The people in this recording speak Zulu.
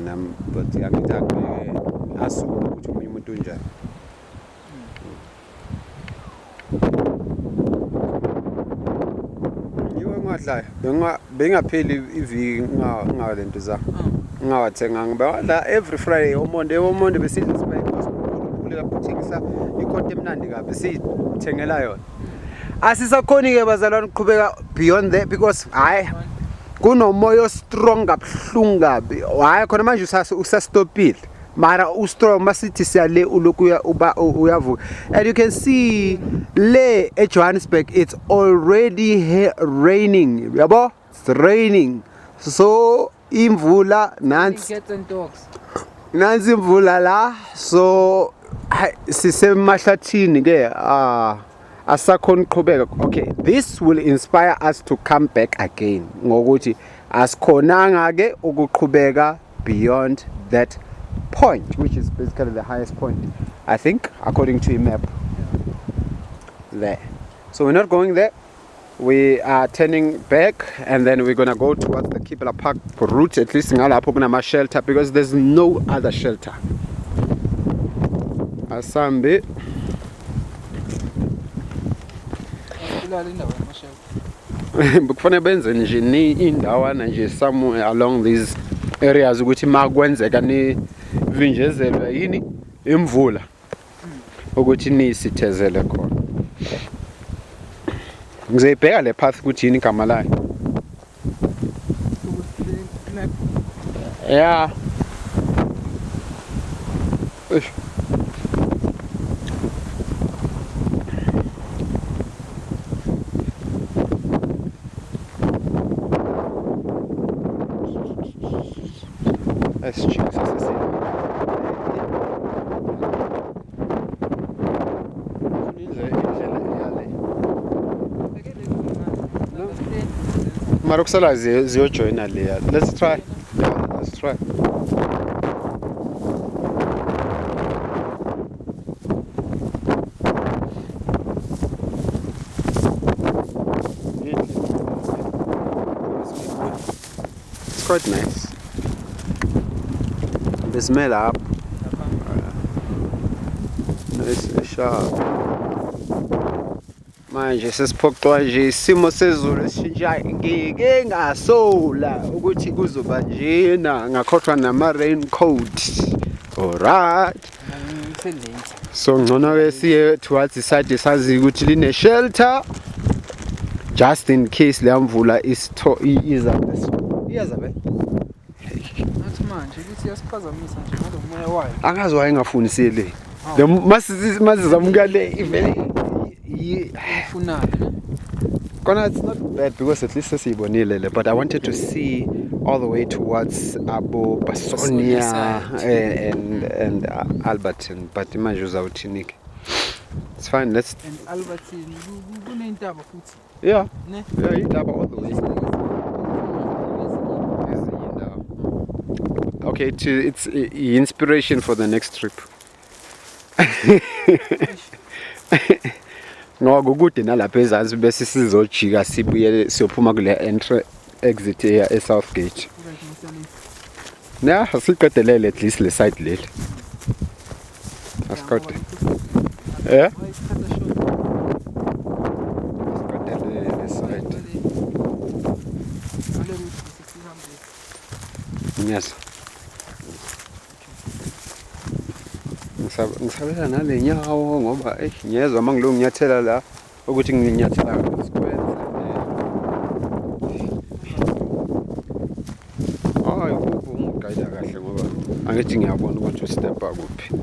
inkinga nami but angithi akubeke asuke ukuthi omunye umuntu unjani. Yiwe ngadla bengapheli iviki ngalento za ngawathenga ngiba la every Friday omonde besidla sibayiko sokukhuleka kuthengisa ikhonto emnandi kabi sithengela yona. Asisakhoni ke bazalwane ukuqhubeka beyond that because hayi kunomoya strong kabuhlungu kabi. Hayi khona manje usastopile mara ustrong masithi siyale ulokuya uyavuka. And you can see le eJohannesburg it's already raining. Yabo? It's raining. So imvula nansi imvula la so sisemahlathini ke asakhona ukuqhubeka. Okay, this will inspire us to come back again ngokuthi asikhonanga ke ukuqhubeka beyond that point, which is basically the highest point, I think, according to a map there. So we're not going there. We are turning back and then we're gonna go towards the Kibela Park route, at least ngalapho kunama shelter because there's no other shelter. Asambe kufanele benze nje ni indawana nje somewhere along these areas ukuthi makwenzeka ni vinjezelwe yini imvula ukuthi nisithezele khona. Ngizebheka le path ukuthi yini igama layo. Yeah. Let's check this. Maroksala ziyojoyina leya. Let's try. Yeah, let's try. It's quite nice. The smell up. Nice sharp. Manje sesiphoqwa nje isimo sezulu esishintsha ngeke ngasola ukuthi kuzoba njena ngakhohlwa nama raincoat. Alright. So ngcono ke siye towards the side sazi ukuthi line shelter just in case le mvula iza iyazabe. Nathi manje ukuthi yasiphazamisa nje ngalomoya wayo. Angazi wayengafunisele. Le masizamka le ivele Kona, it's not bad because at least sesibonile, but I wanted to see all the way towards Abo, Basonia and Alberton, but imagine uzawuthini. It's fine, let's. And Alberton, kunentaba futhi. Yeah. Yeah, intaba all the way. Okay, it's inspiration for the next trip. No kukude nalapha ezansi bese sizojika sibuye siyophuma kule exit e South Gate. Na asiqedelele at least le side leli. Asiqede. Eh? Asiqedelele le side. Yes. Ngisabela nale nyawo ngoba ngiyezwa mangilo nginyathela la ukuthi nginyathela ngesikwenze. Hayi kubo ungiguide kahle ngoba angithi ngiyabona ukuthi step up kuphi.